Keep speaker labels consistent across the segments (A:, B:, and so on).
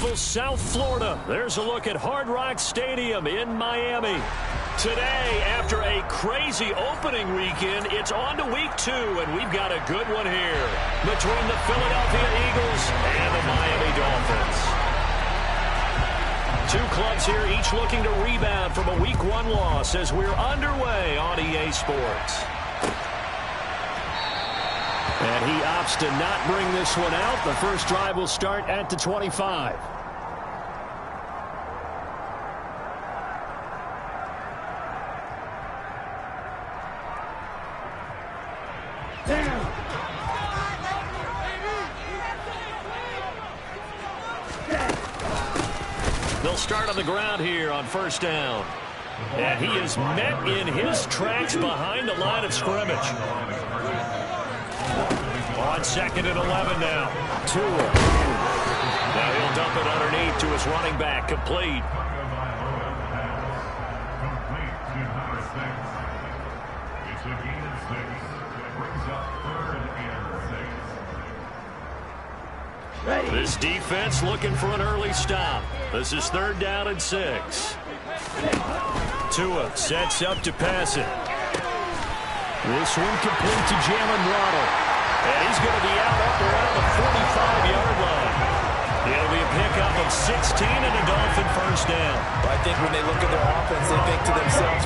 A: beautiful South Florida. There's a look at Hard Rock Stadium in Miami. Today, after a crazy opening weekend, it's on to week 2, and we've got a good one here between the Philadelphia Eagles and the Miami Dolphins. Two clubs here, each looking to rebound from a week 1 loss as we're underway on EA Sports. And he opts to not bring this one out. The first drive will start at the 25. They'll start on the ground here on first down. And he is met in his tracks behind the line of scrimmage. On 2nd and 11 now. Tua. Now he'll dump it underneath to his running back. Complete. This defense looking for an early stop. This is 3rd down and 6. Tua sets up to pass it. This one complete to Jalen Waddle. And he's going to be out up around the 45-yard line. It'll be a pickup of 16 and a Dolphin first down.
B: Well, I think when they look at their offense, they think to themselves,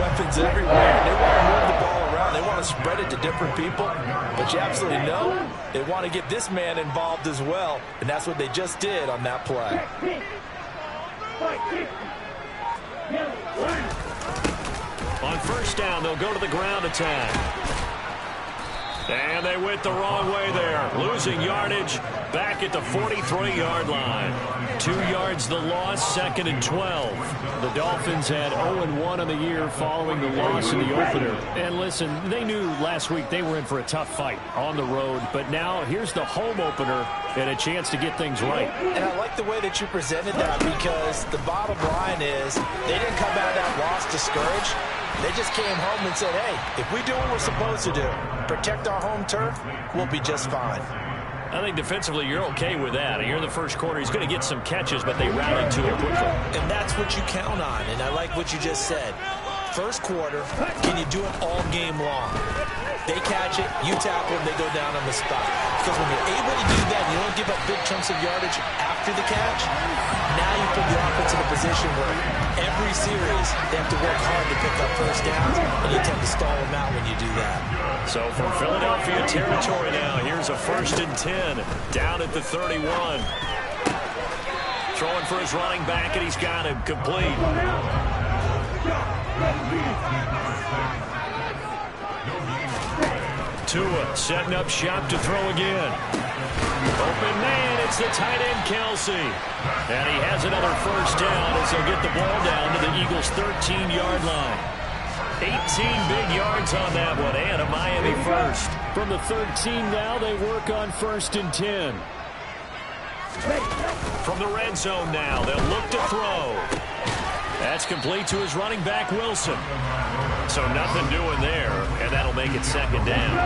B: weapons everywhere. They want to move the ball around. They want to spread it to different people. But you absolutely know they want to get this man involved as well. And that's what they just did on that play.
A: On first down, they'll go to the ground attack. And they went the wrong way there. Losing yardage back at the 43-yard line. 2 yards the loss, 2nd and 12. The Dolphins had 0-1 on the year following the loss in the opener. And listen, they knew last week they were in for a tough fight on the road. But now here's the home opener and a chance to get things right.
B: And I like the way that you presented that, because the bottom line is they didn't come out of that loss discouraged. They just came home and said, hey, if we do what we're supposed to do, protect our home turf, we'll be just fine.
A: I think defensively you're okay with that. Here in the first quarter, he's going to get some catches, but they rallied to it quickly.
B: And that's what you count on, and I like what you just said. First quarter, can you do it all game long? They catch it, you tackle them, they go down on the spot. Because when you're able to do that, you don't give up big chunks of yardage after the catch, now you put the offense in a position where every series they have to work hard to pick up first downs, and you tend to stall them out when you do that.
A: So from Philadelphia territory now, here's a 1st and 10, down at the 31. Throwing for his running back, and he's got him complete. Tua setting up shop to throw again. Open man, it's the tight end Kelsey. And he has another first down as they'll get the ball down to the Eagles' 13-yard line. 18 big yards on that one, and a Miami first.
C: From the 13 now, they work on 1st and 10.
A: From the red zone now, they'll look to throw. That's complete to his running back, Wilson. So nothing doing there, and that'll make it 2nd down.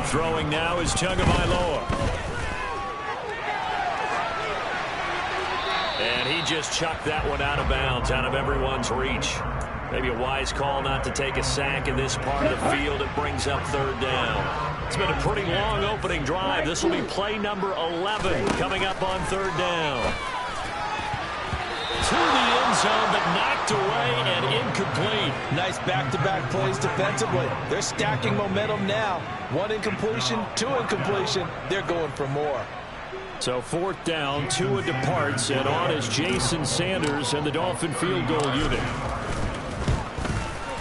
A: Throwing now is Tagovailoa. And he just chucked that one out of bounds, out of everyone's reach. Maybe a wise call not to take a sack in this part of the field. It brings up 3rd down. It's been a pretty long opening drive. This will be play number 11 coming up on 3rd down. To the end zone, but knocked away and incomplete.
B: Nice back-to-back plays defensively. They're stacking momentum now. 1 incompletion, 2 incompletion. They're going for more.
C: So 4th down, Tua departs, and on is Jason Sanders and the Dolphin field goal unit.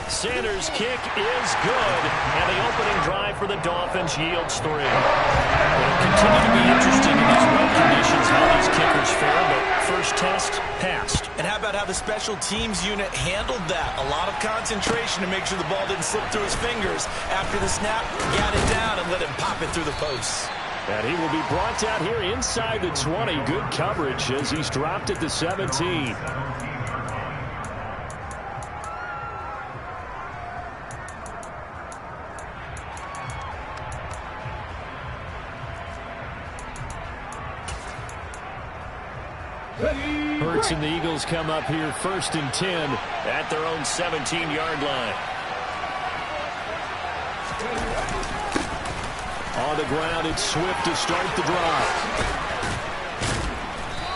A: Sanders' kick is good, and the opening drive for the Dolphins yields 3. It'll continue to be interesting in these road conditions how these kickers fare, but first test passed.
B: And how about how the special teams unit handled that? A lot of concentration to make sure the ball didn't slip through his fingers. After the snap, got it down and let him pop it through the posts.
C: And he will be brought down here inside the 20. Good coverage as he's dropped at the 17. Hurts and the Eagles come up here 1st and 10
A: at their own 17-yard line.
C: On the ground, it's Swift to start the drive.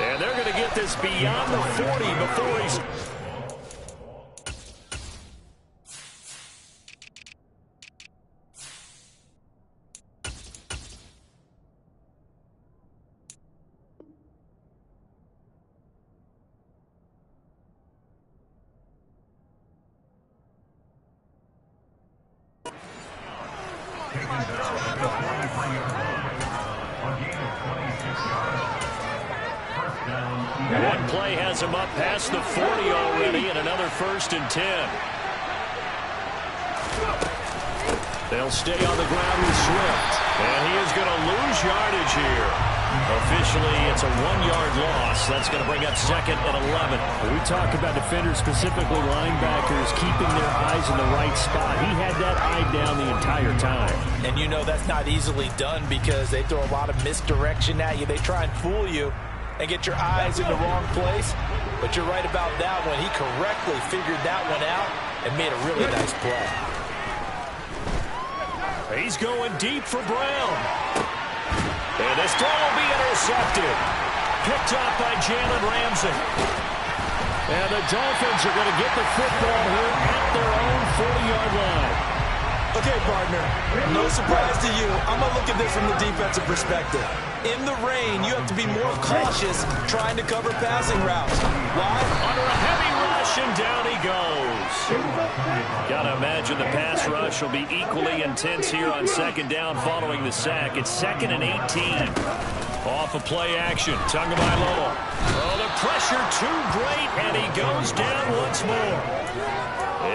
A: And they're going to get this beyond the 40 before he's... One play has him up past the 40 already, and another 1st and 10.
C: They'll stay on the ground with Swift.
A: And he is going to lose yardage here. Officially, it's a 1-yard loss. That's going to bring up 2nd and 11.
C: We talk about defenders, specifically linebackers, keeping their eyes in the right spot. He had that eye down the entire time.
B: And you know that's not easily done because they throw a lot of misdirection at you. They try and fool you and get your eyes in the wrong place. But you're right about that one. He correctly figured that one out and made a really nice play.
A: He's going deep for Brown. And this throw will be intercepted. Picked up by Jalen Ramsey.
C: And the Dolphins are going to get the football here at their own 40-yard line.
B: Okay, partner, no surprise to you. I'm going to look at this from the defensive perspective. In the rain, you have to be more cautious trying to cover passing routes. Why?
A: Under a heavy rush, and down he goes. Got to imagine the pass rush will be equally intense here on 2nd down following the sack. It's 2nd and 18. Off of play action, Tagovailoa. Oh, the pressure too great, and he goes down once more.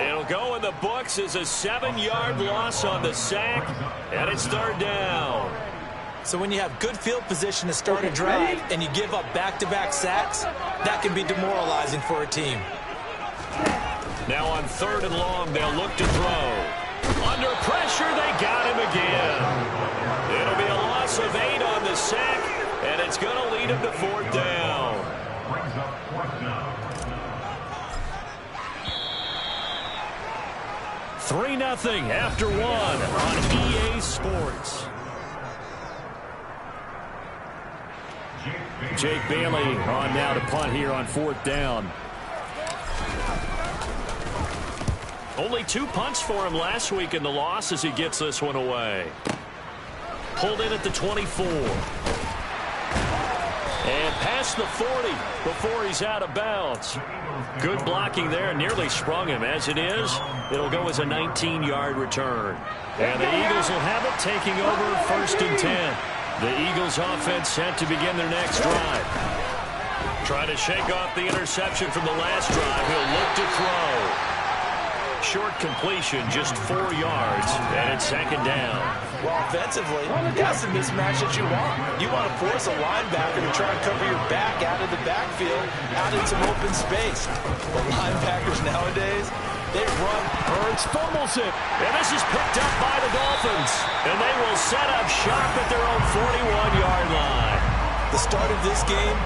A: It'll go in the books as a 7-yard loss on the sack, and it's 3rd down.
B: So when you have good field position to start a drive and you give up back-to-back sacks, that can be demoralizing for a team.
A: Now on 3rd and long, they'll look to throw. Under pressure, they got him again. It'll be a loss of 8 on the sack, and it's going to lead him to 4th down. 3-0 after 1 on EA Sports.
C: Jake Bailey on now to punt here on 4th down.
A: Only 2 punts for him last week in the loss as he gets this one away. Pulled in at the 24. And past the 40 before he's out of bounds. Good blocking there, nearly sprung him. As it is, it'll go as a 19-yard return. And the Eagles will have it, taking over 1st and 10. The Eagles offense set to begin their next drive. Trying to shake off the interception from the last drive. He'll look to throw. Short completion, just 4 yards, and it's 2nd down.
B: Well, offensively, that's the mismatch that you want. You want to force a linebacker to try and cover your back out of the backfield, out in some open space. But linebackers nowadays, they run.
C: Hurts fumbles it.
A: And this is picked up by the Dolphins. And they will set up shop at their own 41-yard line.
B: The start of this game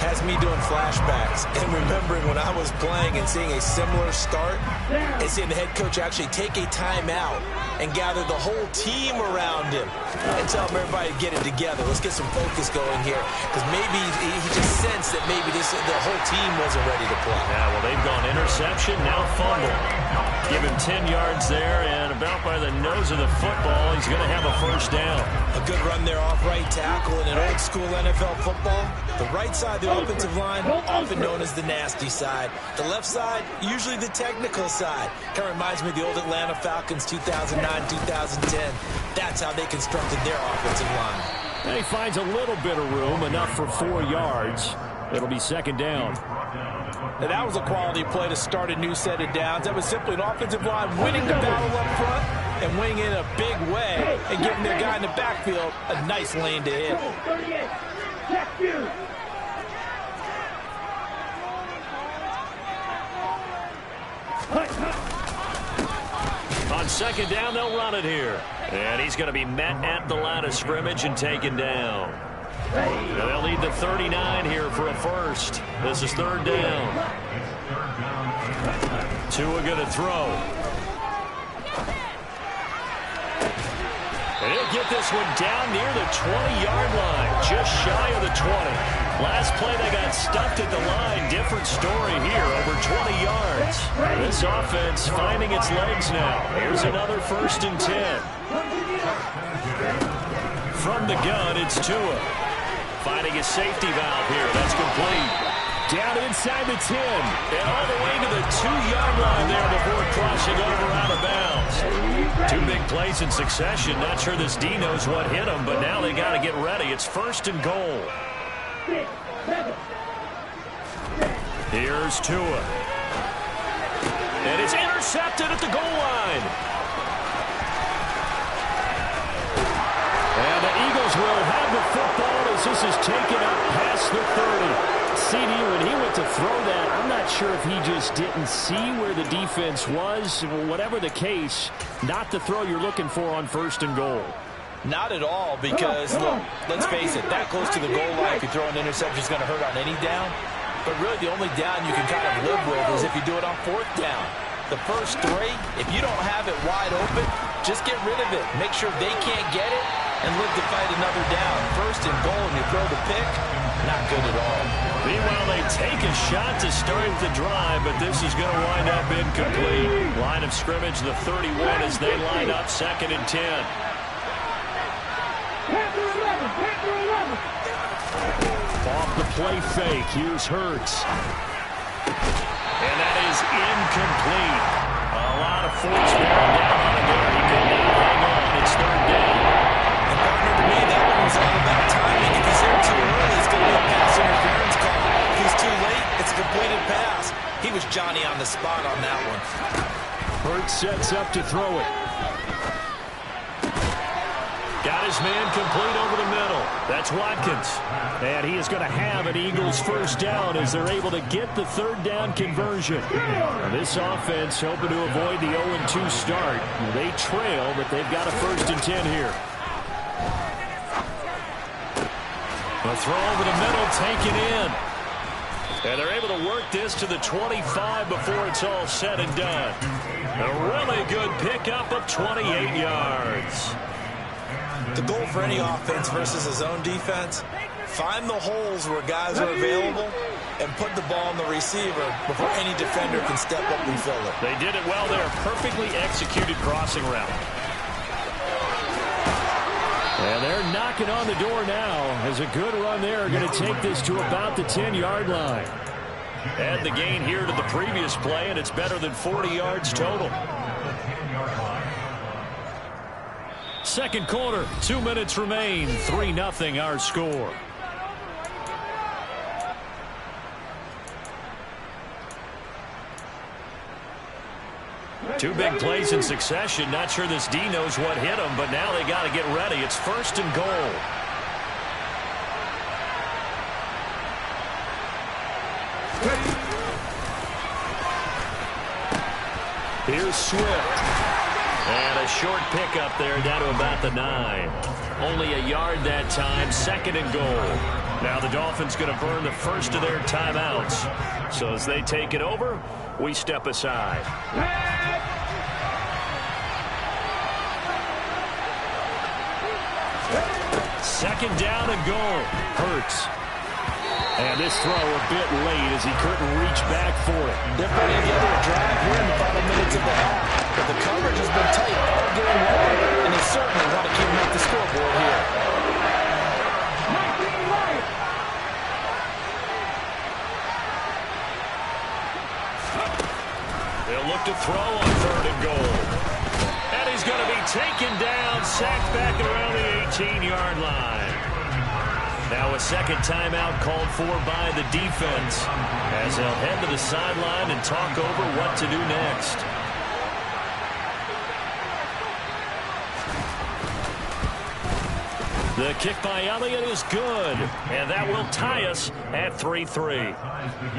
B: has me doing flashbacks and remembering when I was playing and seeing a similar start and seeing the head coach actually take a timeout and gather the whole team around him and tell everybody to get it together. Let's get some focus going here, because maybe he just sensed that maybe the whole team wasn't ready to play.
A: Yeah, well, they've gone interception, now fumble. Give him 10 yards there, and about by the nose of the football, he's going to have a 1st down.
B: A good run there off right tackle in an old-school NFL football. The right side of the offensive line, often known as the nasty side. The left side, usually the technical side. Kind of reminds me of the old Atlanta Falcons 2009-2010. That's how they constructed their offensive line.
C: And he finds a little bit of room, enough for 4 yards. It'll be 2nd down.
B: Now that was a quality play to start a new set of downs. That was simply an offensive line winning the battle up front and winning in a big way and giving their guy in the backfield a nice lane to hit.
A: On 2nd down, they'll run it here. And he's going to be met at the line of scrimmage and taken down. And they'll need the 39 here for a first. This is third down. Tua going to throw. And he'll get this one down near the 20-yard line, just shy of the 20. Last play they got stuffed at the line. Different story here, over 20 yards. This offense finding its legs now. Here's another 1st and 10. From the gun, it's Tua. Finding his safety valve here. That's complete.
C: Down inside the 10.
A: And all the way to the 2-yard line there before crossing over out of bounds. 2 big plays in succession. Not sure this D knows what hit him, but now they got to get ready. It's 1st and goal. Here's Tua. And it's intercepted at the goal line.
C: And the Eagles will have the football as this is taken up past the 30. CD, when he went to throw that, I'm not sure if he just didn't see where the defense was. Whatever the case, not the throw you're looking for on 1st and goal.
B: Not at all, because, look, let's face it, that close to the goal line, if you throw an interception, is going to hurt on any down. But really, the only down you can kind of live with is if you do it on 4th down. The first 3, if you don't have it wide open, just get rid of it. Make sure they can't get it and live to fight another down. 1st and goal, and you throw the pick, not good at all.
A: Meanwhile, they take a shot to start the drive, but this is going to wind up incomplete. Line of scrimmage, the 31, as they line up 2nd and 10.
C: Off the play fake, here's Hurts.
A: And that is incomplete. A lot of force bearing down on him there. He could not hang on. It's 3rd down.
B: And partner, to me, that one was all about timing. If he's there too early, it's going to be a pass interference call. If he's too late, it's a completed pass. He was Johnny on the spot on that one.
C: Hurts sets up to throw it.
A: Got his man complete over the middle. That's Watkins.
C: And he is going to have an Eagles 1st down as they're able to get the 3rd down conversion. Now this offense hoping to avoid the 0-2 start. They trail, but they've got a 1st and 10 here.
A: A throw over the middle, taken in. And they're able to work this to the 25 before it's all said and done. A really good pickup of 28 yards.
B: The goal for any offense versus a zone defense, find the holes where guys are available and put the ball on the receiver before any defender can step up and fill it.
A: They did it well there. Perfectly executed crossing route.
C: And they're knocking on the door now as a good run there. Going to take this to about the 10-yard line.
A: Add the gain here to the previous play, and it's better than 40 yards total.
C: 2nd quarter, 2 minutes remain. 3-0 our score.
A: Two big plays in succession. Not sure this D knows what hit him, but now they got to get ready. It's 1st and goal. Here's Swift. And a short pickup there down to about the 9. Only a yard that time. 2nd and goal. Now the Dolphins going to burn the first of their timeouts. So as they take it over, we step aside. 2nd down and goal. Hurts. And this throw a bit late as he couldn't reach back for it.
B: They're putting together a drive here in the final minutes of the half. But the coverage has been tight all game long, and they certainly want to keep them at the scoreboard here.
A: They'll look to throw on 3rd and goal. And he's going to be taken down, sacked back around the 18-yard line. Now a 2nd timeout called for by the defense as they'll head to the sideline and talk over what to do next. The kick by Elliott is good, and that will tie us at 3-3.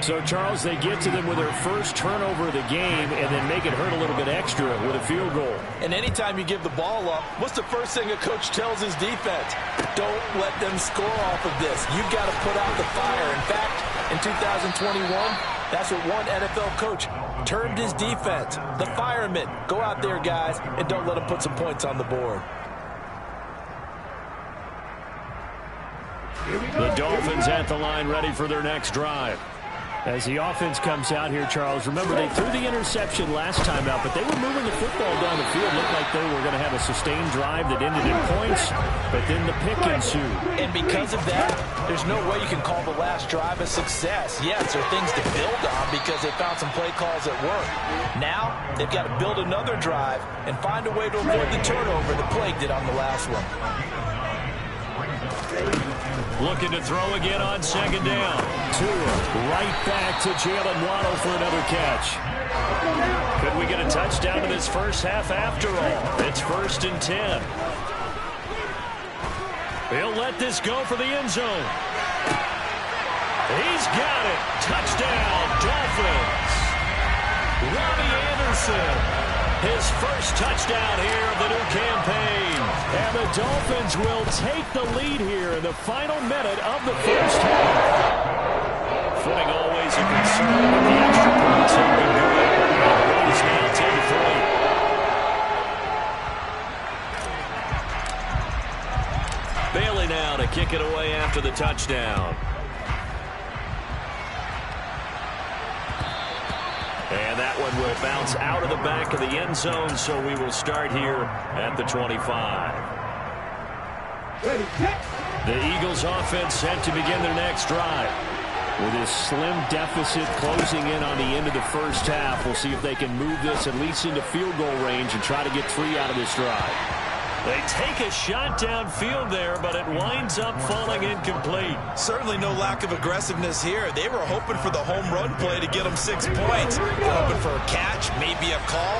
C: So, Charles, they get to them with their first turnover of the game and then make it hurt a little bit extra with a field goal.
B: And anytime you give the ball up, what's the first thing a coach tells his defense? Don't let them score off of this. You've got to put out the fire. In fact, in 2021, that's what one NFL coach termed his defense. The firemen. Go out there, guys, and don't let them put some points on the board.
A: The Dolphins at the line ready for their next drive.
C: As the offense comes out here, Charles, remember they threw the interception last time out, but they were moving the football down the field. Looked like they were going to have a sustained drive that ended in points, but then the pick ensued.
B: And because of that, there's no way you can call the last drive a success. Yes, there are things to build on because they found some play calls that work. Now, they've got to build another drive and find a way to avoid the turnover that plagued it on the last one.
A: Looking to throw again on second down.
C: Tua right back to Jalen Waddle for another catch.
A: Could we get a touchdown in this first half after all? It's 1st and 10. He'll let this go for the end zone. He's got it. Touchdown, Dolphins. Robbie Anderson. His first touchdown here of the new campaign.
C: And the Dolphins will take the lead here in the final minute of the first half.
A: Footing always a concern with the extra points have been good. And it is now 10-3. Bailey now to kick it away after the touchdown. And that one will bounce out of the back of the end zone, so we will start here at the 25. The Eagles offense set to begin their next drive.
C: With this slim deficit closing in on the end of the first half, we'll see if they can move this at least into field goal range and try to get 3 out of this drive.
A: They take a shot downfield there, but it winds up falling incomplete.
B: Certainly no lack of aggressiveness here. They were hoping for the home run play to get them 6 points. They're hoping for a catch, maybe a call,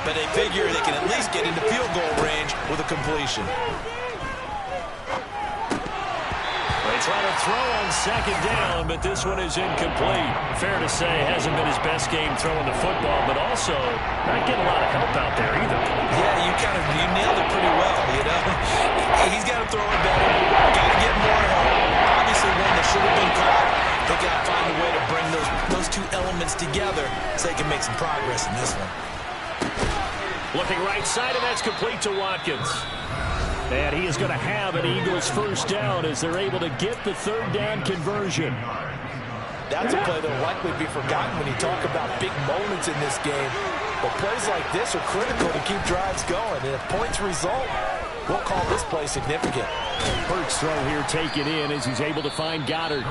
B: but they figure they can at least get into field goal range with a completion.
A: They try to throw on second down, but this one is incomplete. Fair to say, hasn't been his best game throwing the football, but also not getting a lot of help out there either.
B: Yeah, you nailed it pretty well, you know. He's got to throw it better. Got to get more help. Obviously, one that should have been caught. They got to find a way to bring those two elements together so they can make some progress in this one.
A: Looking right side, and that's complete to Watkins.
C: And he is going to have an Eagles first down as they're able to get the third down conversion.
B: That's a play that will likely be forgotten when you talk about big moments in this game. But plays like this are critical to keep drives going. And if points result, we'll call this play significant.
C: Hurts throw here taken in as he's able to find Goddard.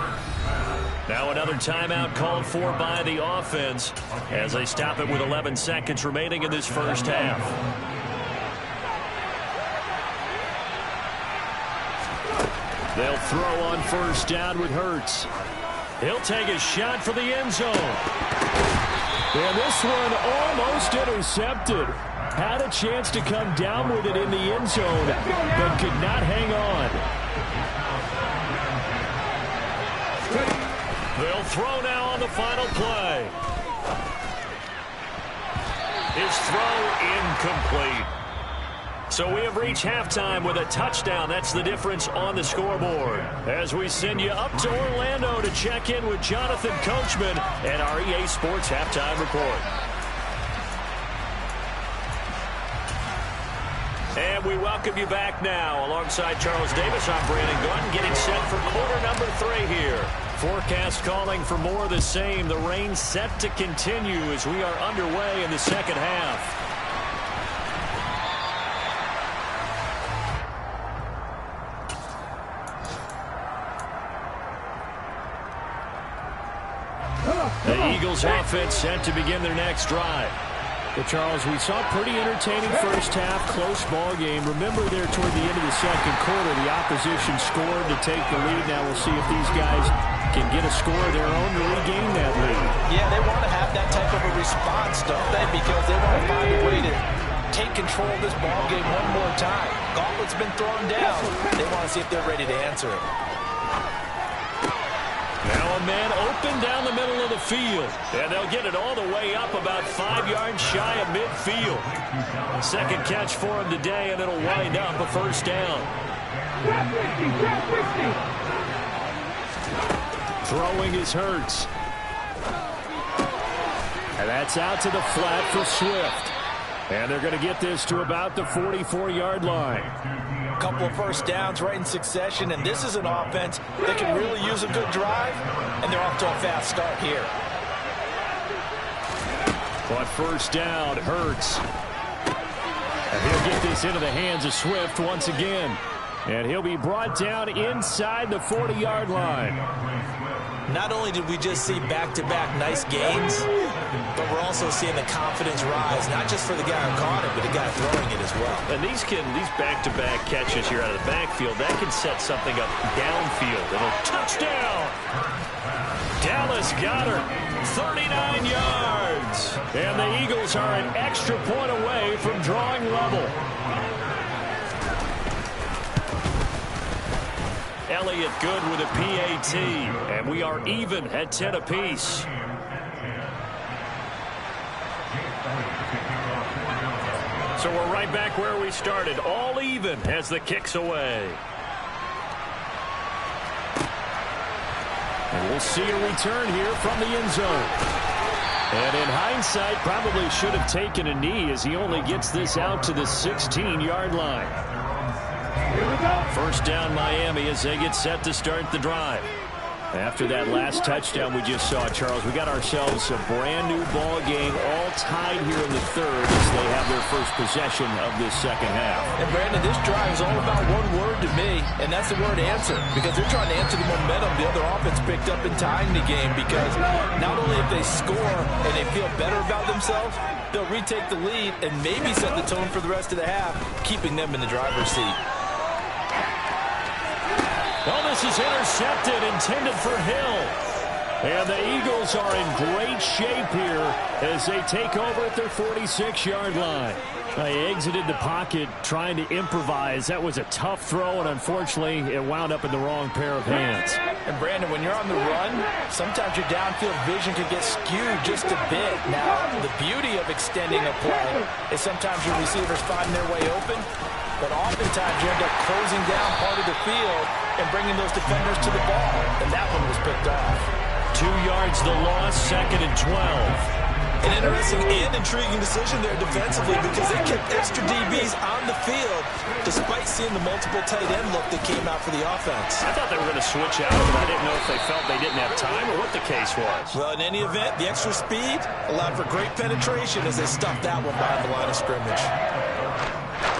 A: Now another timeout called for by the offense as they stop it with 11 seconds remaining in this first half.
C: They'll throw on first down with Hurts.
A: He'll take a shot for the end zone.
C: And this one almost intercepted. Had a chance to come down with it in the end zone, but could not hang on.
A: They'll throw now on the final play. His throw incomplete. So we have reached halftime with a touchdown. That's the difference on the scoreboard. As we send you up to Orlando to check in with Jonathan Coachman and our EA Sports Halftime Report. And we welcome you back now. Alongside Charles Davis, I'm Brandon Gordon, getting set for quarter number 3 here. Forecast calling for more of the same. The rain set to continue as we are underway in the second half. The Eagles offense set to begin their next drive.
C: Well, Charles, we saw a pretty entertaining first half, close ball game. Remember there toward the end of the second quarter, the opposition scored to take the lead. Now we'll see if these guys can get a score of their own to regain that lead.
B: Yeah, they want to have that type of a response, don't they? Because they want to find a way to take control of this ball game one more time. Gauntlet's been thrown down. They want to see if they're ready to answer it.
A: Now a man open down the middle of the field. And they'll get it all the way up about 5 yards shy of midfield. Second catch for him today, and it'll wind up a first down.
C: Throwing is Hurts. And that's out to the flat for Swift. And they're going to get this to about the 44-yard line.
B: A couple of first downs right in succession, and this is an offense that can really use a good drive, and they're off to a fast start here.
C: But first down, Hurts. And he'll get this into the hands of Swift once again. And he'll be brought down inside the 40-yard line.
B: Not only did we just see back-to-back nice gains, but we're also seeing the confidence rise, not just for the guy who caught it, but the guy throwing it as well.
A: And these back-to-back catches here out of the backfield, that can set something up downfield. And a touchdown! Dallas Goedert, 39 yards. And the Eagles are an extra point away from drawing level. Elliott good with a PAT, and we are even at 10 apiece. So we're right back where we started, all even as the kick's away.
C: And we'll see a return here from the end zone. And in hindsight, probably should have taken a knee as he only gets this out to the 16-yard line.
A: First down Miami as they get set to start the drive.
C: After that last touchdown we just saw, Charles, we got ourselves a brand new ball game, all tied here in the third as they have their first possession of this second half.
B: And Brandon, this drive is all about one word to me, and that's the word answer, because they're trying to answer the momentum the other offense picked up in tying the game, because not only if they score and they feel better about themselves, they'll retake the lead and maybe set the tone for the rest of the half, keeping them in the driver's seat.
A: Well, this is intercepted, intended for Hill.
C: And the Eagles are in great shape here as they take over at their 46-yard line. They exited the pocket trying to improvise. That was a tough throw, and unfortunately, it wound up in the wrong pair of hands.
B: And Brandon, when you're on the run, sometimes your downfield vision can get skewed just a bit. Now, the beauty of extending a play is sometimes your receivers find their way open, but oftentimes you end up closing down part of the field and bringing those defenders to the ball. And that one was picked off.
A: 2 yards the loss, 2nd and 12.
B: An interesting and intriguing decision there defensively because they kept extra DBs on the field despite seeing the multiple tight end look that came out for the offense.
A: I thought they were going to switch out, but I didn't know if they felt they didn't have time or what the case was.
B: Well, in any event, the extra speed allowed for great penetration as they stuffed that one behind the line of scrimmage.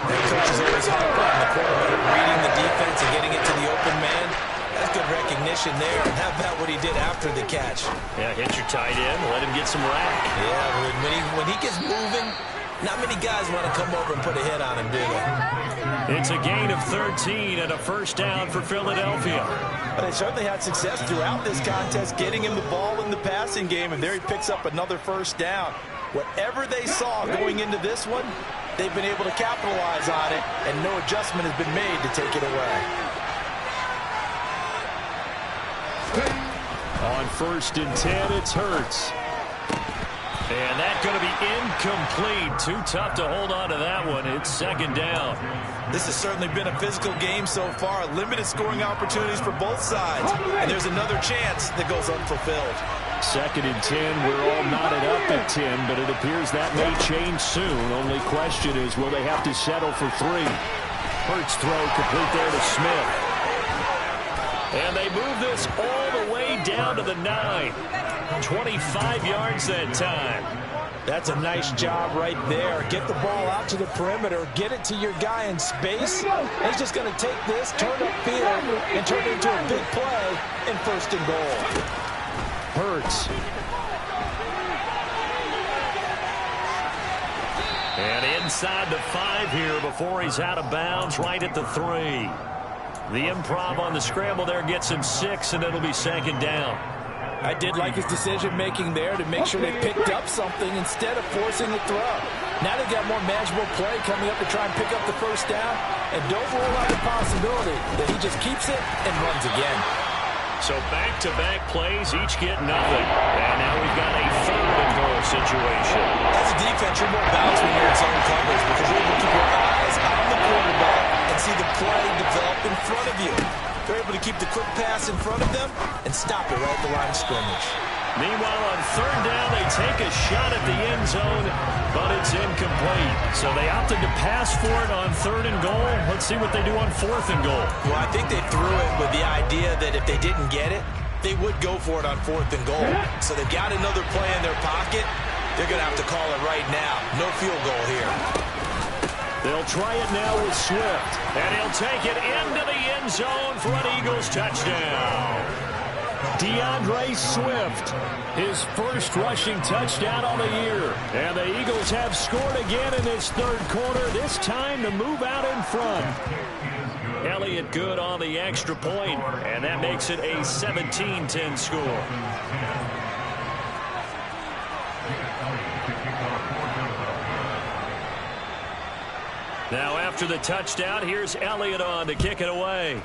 B: Their coach is always hard on the quarterback, reading the defense and getting it to the open man. That's good recognition there. And how about what he did after the catch?
A: Yeah, hit your tight end, let him get some rack.
B: Yeah, when he gets moving, not many guys want to come over and put a hit on him, do they?
A: It's a gain of 13 and a first down for Philadelphia.
B: But they certainly had success throughout this contest, getting him the ball in the passing game, and there he picks up another first down. Whatever they saw going into this one, they've been able to capitalize on it, and no adjustment has been made to take it away.
C: On 1st and 10, it's Hurts.
A: And that's going to be incomplete. Too tough to hold on to that one. It's 2nd down.
B: This has certainly been a physical game so far. Limited scoring opportunities for both sides. And there's another chance that goes unfulfilled.
C: 2nd and 10, we're all knotted up at 10, but it appears that may change soon. Only question is, will they have to settle for 3? Hurts throw complete there to Smith.
A: And they move this all the way down to the 9. 25 yards that time.
B: That's a nice job right there. Get the ball out to the perimeter. Get it to your guy in space. He's just going to take this, turn upfield, and turn it into a big play in 1st and goal.
C: Hurts.
A: And inside the 5 here before he's out of bounds right at the 3. The improv on the scramble there gets him 6, and it'll be 2nd down.
B: I did like his decision-making there to make sure they picked up something instead of forcing the throw. Now they've got more manageable play coming up to try and pick up the first down. And don't rule out the possibility that he just keeps it and runs again.
A: So back-to-back plays, each get nothing. And now we've got a third-and-goal situation.
B: As a defense, you're more balanced when you're in zone coverage because you're able to keep your eyes on the quarterback and see the play develop in front of you. They're able to keep the quick pass in front of them and stop it right at the line of scrimmage.
A: Meanwhile, on third down, they take a shot at the end zone, but it's incomplete. So they opted to pass for it on third and goal. Let's see what they do on fourth and goal.
B: Well, I think they threw it with the idea that if they didn't get it, they would go for it on fourth and goal. So they've got another play in their pocket. They're going to have to call it right now. No field goal here.
A: They'll try it now with Swift, and he'll take it into the end zone for an Eagles touchdown. DeAndre Swift, his first rushing touchdown on the year. And the Eagles have scored again in this third quarter, this time to move out in front. Elliott good on the extra point, and that makes it a 17-10 score. Now after the touchdown, here's Elliott on to kick it away.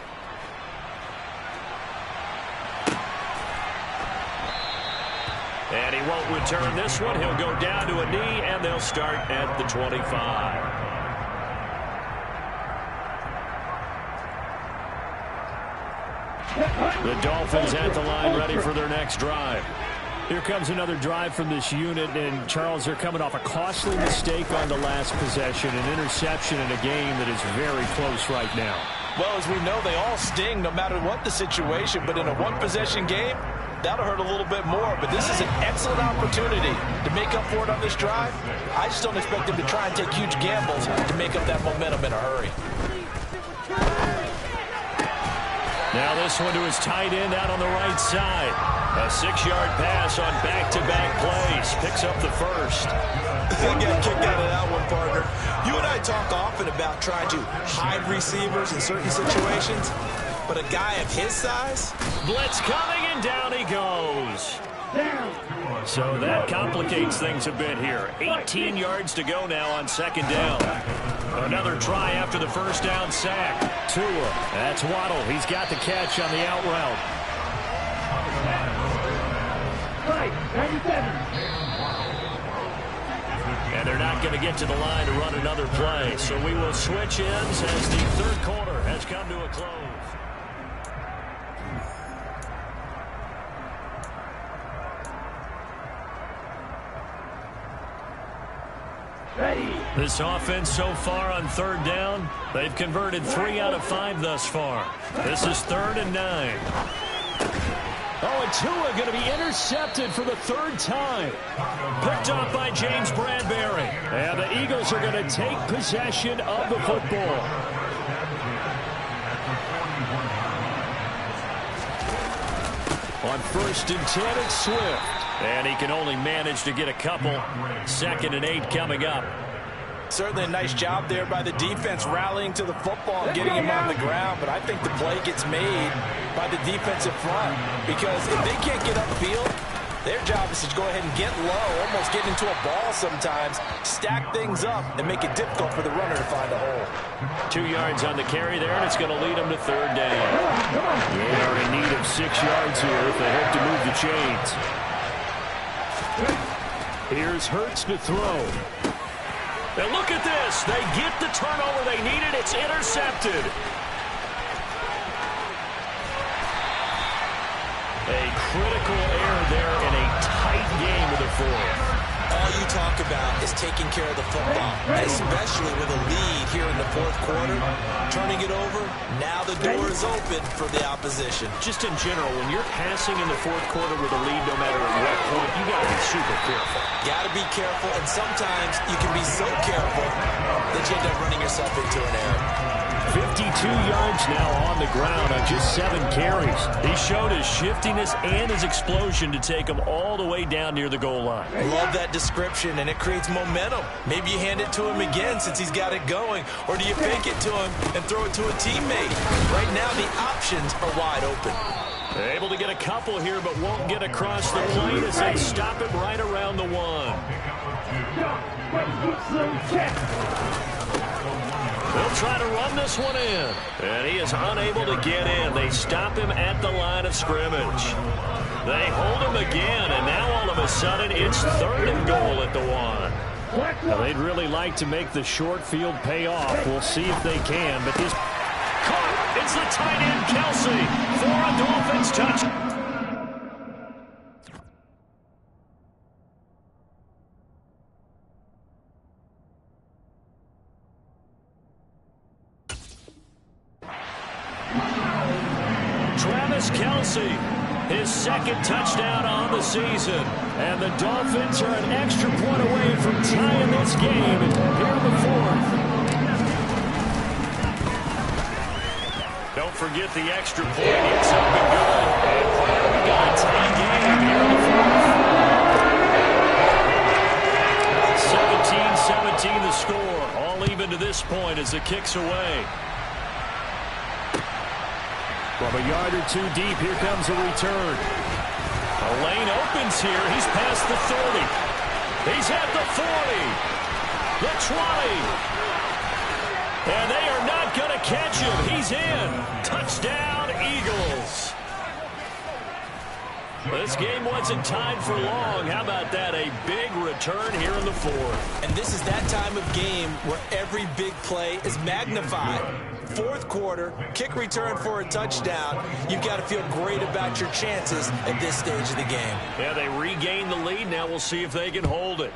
A: And he won't return this one. He'll go down to a knee, and they'll start at the 25. The Dolphins at the line ready for their next drive.
C: Here comes another drive from this unit, and Charles, they're coming off a costly mistake on the last possession, an interception in a game that is very close right now.
B: Well, as we know, they all sting no matter what the situation, but in a one-possession game, that'll hurt a little bit more. But this is an excellent opportunity to make up for it on this drive. I just don't expect them to try and take huge gambles to make up that momentum in a hurry.
A: Now this one to his tight end out on the right side. A 6-yard pass on back-to-back plays. Picks up the first.
B: They got kicked out of that one, partner. You and I talk often about trying to hide receivers in certain situations. But a guy of his size?
A: Blitz coming, and down he goes. So that complicates things a bit here. 18 yards to go now on second down. Another try after the first down sack.
C: Tua, that's Waddle. He's got the catch on the out route.
A: And they're not going to get to the line to run another play. So we will switch ends as the third quarter has come to a close. This offense so far on third down, they've converted 3 out of 5 thus far. This is 3rd and 9.
C: Oh, and Tua going to be intercepted for the third time.
A: Picked off by James Bradbury.
C: And the Eagles are going to take possession of the football. On 1st and 10, it's Swift.
A: And he can only manage to get a couple. 2nd and 8 coming up.
B: Certainly a nice job there by the defense rallying to the football and getting him on the ground. But I think the play gets made by the defensive front. Because if they can't get upfield, their job is to go ahead and get low, almost get into a ball sometimes, stack things up, and make it difficult for the runner to find a hole.
A: 2 yards on the carry there, and it's going to lead them to 3rd down.
C: They are in need of 6 yards here if they hope to move the chains. Here's Hurts to throw.
A: And look at this. They get the turnover they needed. It's intercepted. A critical error there in a tight game with the fourth.
B: All you talk about is taking care of the football, especially with a lead here in the fourth quarter. Turning it over, now the door is open for the opposition.
A: Just in general, when you're passing in the fourth quarter with a lead, no matter at what point, you got to be super careful.
B: Got to be careful, and sometimes you can be so careful that you end up running yourself into an error.
C: 52 yards now on the ground on just 7 carries.
A: He showed his shiftiness and his explosion to take him all the way down near the goal line.
B: Love that description, and it creates momentum. Maybe you hand it to him again since he's got it going, or do you fake it to him and throw it to a teammate? Right now, the options are wide open.
A: Able to get a couple here, but won't get across the plate as they stop it right around the 1. They'll try to run this one in, and he is unable to get in. They stop him at the line of scrimmage. They hold him again, and now all of a sudden it's 3rd and goal at the 1.
C: Now, they'd really like to make the short field pay off. We'll see if they can, but this...
A: Caught! It's the tight end, Kelsey, for a Dolphins touch. Travis Kelsey, his 2nd touchdown on the season. And the Dolphins are an extra point away from tying this game here in the 4th. Don't forget the extra point. It's up and good. And we got a tie game here in the 4th. 17-17 the score. All even to this point as the kick's away.
C: From a yard or 2 deep, here comes a return.
A: A lane opens here. He's past the 30. He's at the 40. The 20. And they are not going to catch him. He's in. Touchdown, Eagles. This game wasn't tied for long. How about that? A big return here in the 4th.
B: And this is that time of game where every big play is magnified. 4th quarter, kick return for a touchdown. You've got to feel great about your chances at this stage of the game.
A: Yeah, they regain the lead. Now we'll see if they can hold it.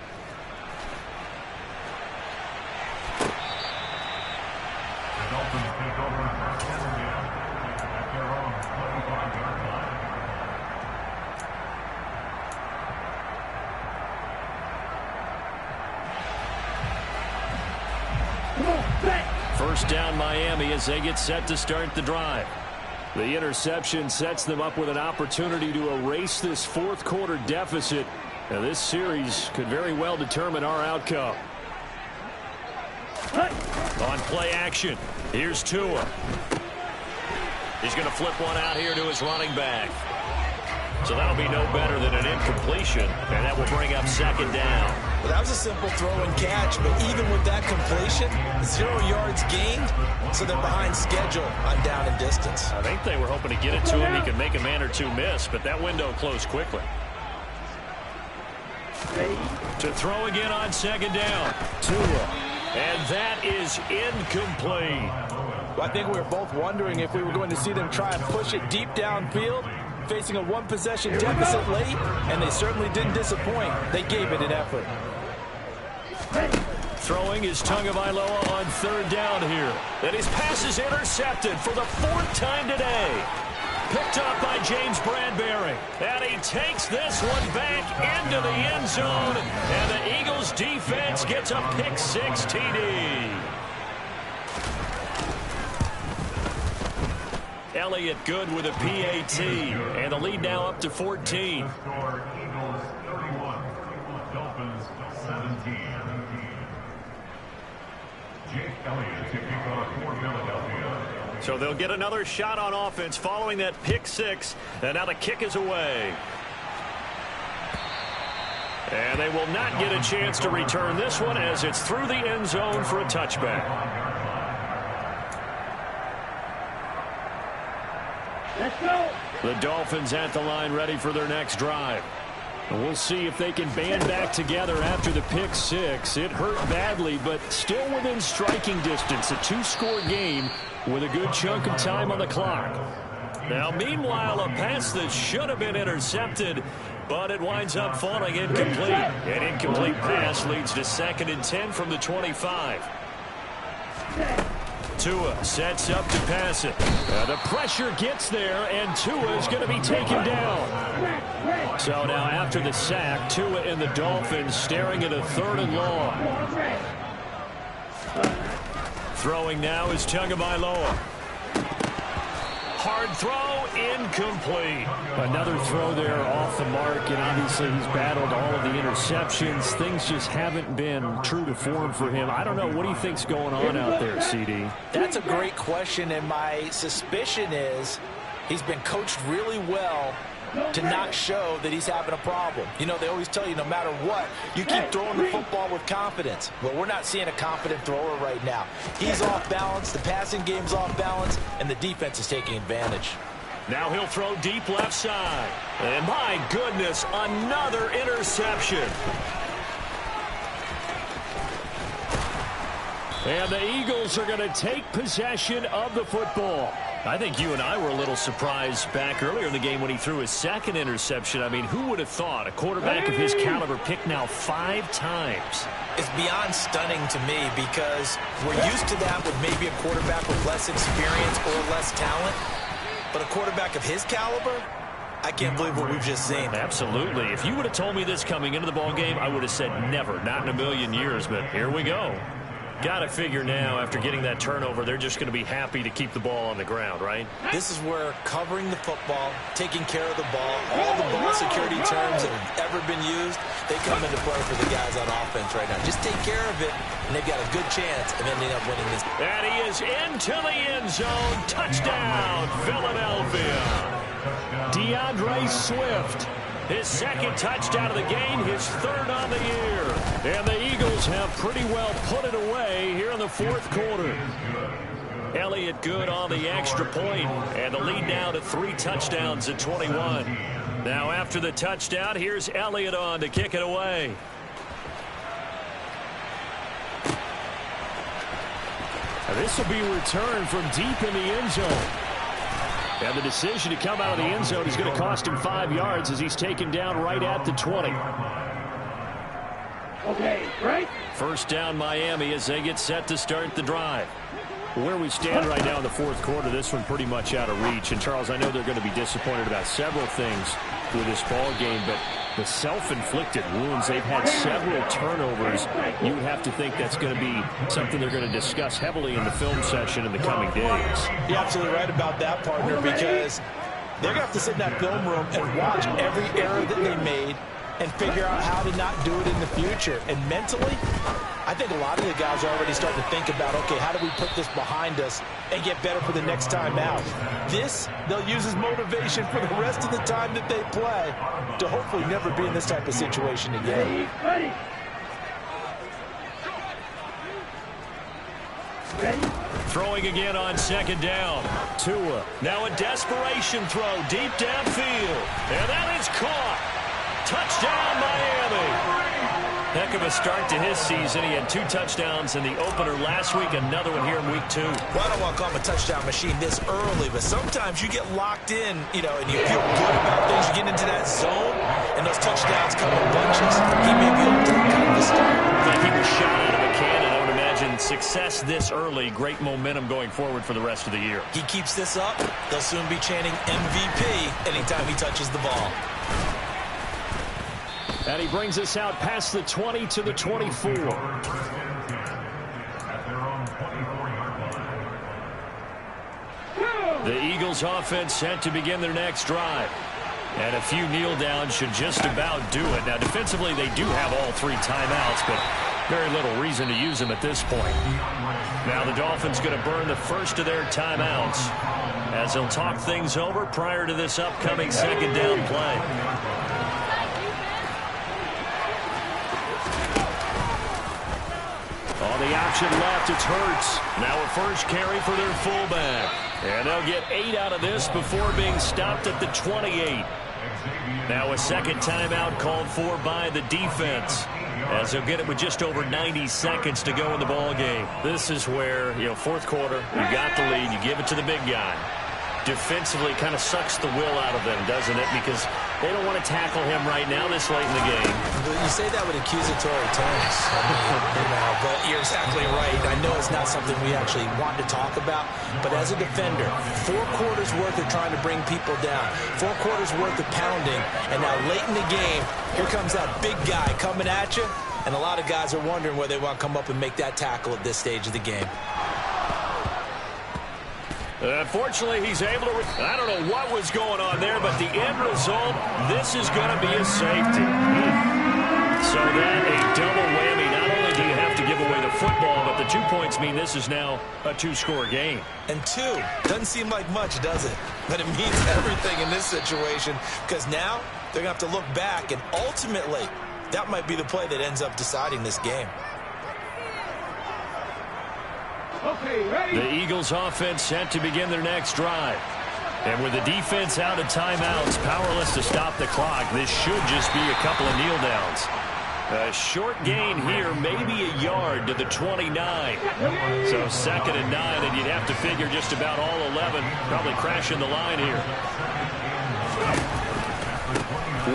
A: First down Miami as they get set to start the drive.
C: The interception sets them up with an opportunity to erase this 4th quarter deficit. Now this series could very well determine our outcome.
A: On play action, here's Tua. He's going to flip one out here to his running back. So that'll be no better than an incompletion, and that will bring up 2nd down.
B: Well, that was a simple throw and catch, but even with that completion, 0 yards gained, so they're behind schedule on down and distance.
A: I think they were hoping to get it to him. He could make a man or 2 miss, but that window closed quickly. To throw again on 2nd down. Tua. And that is incomplete.
B: Well, I think we were both wondering if we were going to see them try and push it deep downfield, facing a 1-possession deficit late, and they certainly didn't disappoint. They gave it an effort.
A: Throwing is Tagovailoa on 3rd down here. And his pass is intercepted for the 4th time today. Picked up by James Bradbury. And he takes this one back into the end zone. And the Eagles defense gets a pick-6 TD. Elliott good with a PAT. And the lead now up to 14. So they'll get another shot on offense following that pick-6. And now the kick is away. And they will not get a chance to return this one as it's through the end zone for a touchback.
C: Let's go.
A: The Dolphins at the line ready for their next drive.
C: And we'll see if they can band back together after the pick-6. It hurt badly, but still within striking distance. A 2-score game with a good chunk of time on the clock.
A: Now, meanwhile, a pass that should have been intercepted, but it winds up falling incomplete. An incomplete pass leads to 2nd and 10 from the 25. Tua sets up to pass it. The pressure gets there, and Tua is going to be taken down. So now after the sack, Tua and the Dolphins staring at a 3rd and long. Throwing now is Tagovailoa. Hard throw, incomplete.
C: Another throw there off the mark, and obviously he's battled all of the interceptions. Things just haven't been true to form for him. I don't know. What do you think's going on out there, CD?
B: That's a great question, and my suspicion is He's been coached really well to not show that he's having a problem. You know, they always tell you no matter what, you keep throwing the football with confidence. Well, we're not seeing a confident thrower right now. He's off balance, the passing game's off balance, and the defense is taking advantage.
A: Now he'll throw deep left side. And my goodness, another interception. And the Eagles are going to take possession of the football. I think you and I were a little surprised back earlier in the game when he threw his second interception. I mean, who would have thought a quarterback of his caliber picked now 5 times?
B: It's beyond stunning to me because we're used to that with maybe a quarterback with less experience or less talent. But a quarterback of his caliber, I can't believe what we've just seen.
A: Absolutely. If you would have told me this coming into the ball game, I would have said never, not in a million years. But here we go. Got to figure now, after getting that turnover, they're just going to be happy to keep the ball on the ground, right?
B: This is where covering the football, taking care of the ball, all the ball security terms that have ever been used, they come into play for the guys on offense right now. Just take care of it, and they've got a good chance of ending up winning this.
A: And he is into the end zone. Touchdown, Philadelphia. DeAndre Swift. His second touchdown of the game, his third on the year. And the Eagles have pretty well put it away here in the fourth quarter. Elliott good on the extra point, and the lead now to 3 touchdowns at 21. Now after the touchdown, here's Elliott on to kick it away.
C: This will be returned from deep in the end zone. And the decision to come out of the end zone is going to cost him 5 yards as he's taken down right at the 20.
D: Okay, right.
A: First down Miami as they get set to start the drive.
C: Where we stand right now in the fourth quarter, this one pretty much out of reach. And, Charles, I know they're going to be disappointed about several things with this ball game, but the self-inflicted wounds, they've had several turnovers. You have to think that's going to be something they're going to discuss heavily in the film session in the coming days.
B: You're absolutely right about that, partner, because they're going to have to sit in that film room and watch every error that they made and figure out how to not do it in the future. And mentally, I think a lot of the guys are already starting to think about, okay, how do we put this behind us and get better for the next time out? This, they'll use as motivation for the rest of the time that they play to hopefully never be in this type of situation again.
A: Throwing again on second down. Tua. Now a desperation throw deep downfield. And that is caught. Touchdown, Miami. Heck of a start to his season. He had 2 touchdowns in the opener last week, another one here in week 2.
B: Well, I don't want to call him a touchdown machine this early, but sometimes you get locked in, you know, and you feel good about things. You get into that zone, and those touchdowns come in bunches. He may be able to kind of start.
A: Like he was shot out of a cannon. I would imagine success this early, great momentum going forward for the rest of the year.
B: He keeps this up, they'll soon be chanting MVP anytime he touches the ball.
C: And he brings us out past the 20 to the 24.
A: The Eagles offense set to begin their next drive. And a few kneel downs should just about do it. Now defensively they do have all 3 timeouts, but very little reason to use them at this point. Now the Dolphins going to burn the first of their timeouts as they'll talk things over prior to this upcoming second down play.
C: The option left, it's Hurts.
A: Now a first carry for their fullback. And they'll get 8 out of this before being stopped at the 28. Now a second timeout called for by the defense, as they'll get it with just over 90 seconds to go in the ball game. This is where, you know, fourth quarter, you got the lead, you give it to the big guy. Defensively kind of sucks the will out of them, doesn't it? Because they don't want to tackle him right now this late in the game.
B: You say that with accusatory tones. But you're exactly right. I know it's not something we actually want to talk about, but as a defender, 4 quarters worth of trying to bring people down, 4 quarters worth of pounding, and now late in the game, here comes that big guy coming at you, and a lot of guys are wondering where they want to come up and make that tackle at this stage of the game.
A: Unfortunately, he's able to... I don't know what was going on there, but the end result, this is going to be a safety. So that a double whammy. Not only do you have to give away the football, but the The 2 points mean this is now a two-score game.
B: And 2 doesn't seem like much, does it? But it means everything in this situation, because now they're going to have to look back, and ultimately that might be the play that ends up deciding this game.
D: Okay, ready?
A: The Eagles offense set to begin their next drive. And with the defense out of timeouts, powerless to stop the clock, this should just be a couple of kneel downs. A short gain here, maybe a yard to the 29. So 2nd and 9, and you'd have to figure just about all 11 probably crashing the line here.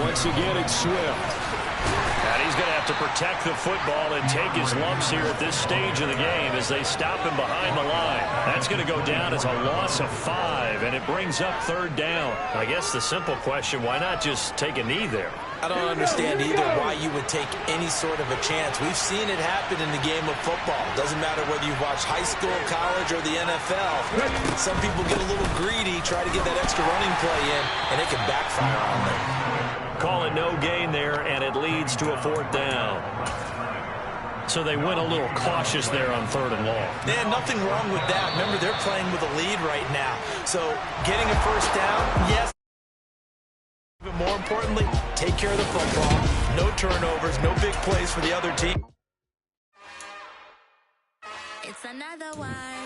C: Once again, it's Swift.
A: And he's going to have to protect the football and take his lumps here at this stage of the game as they stop him behind the line. That's going to go down as a loss of 5, and it brings up 3rd down. I guess the simple question, why not just take a knee there?
B: I don't understand either why you would take any sort of a chance. We've seen it happen in the game of football. Doesn't matter whether you watch high school, college, or the NFL. Some people get a little greedy, try to get that extra running play in, and it can backfire on them.
A: Call it no gain there, and it leads to a 4th down. So they went a little cautious there on 3rd and long.
B: Yeah, nothing wrong with that. Remember, they're playing with a lead right now. So getting a 1st down, yes. But more importantly, take care of the football. No turnovers, no big plays for the other team.
E: It's another one.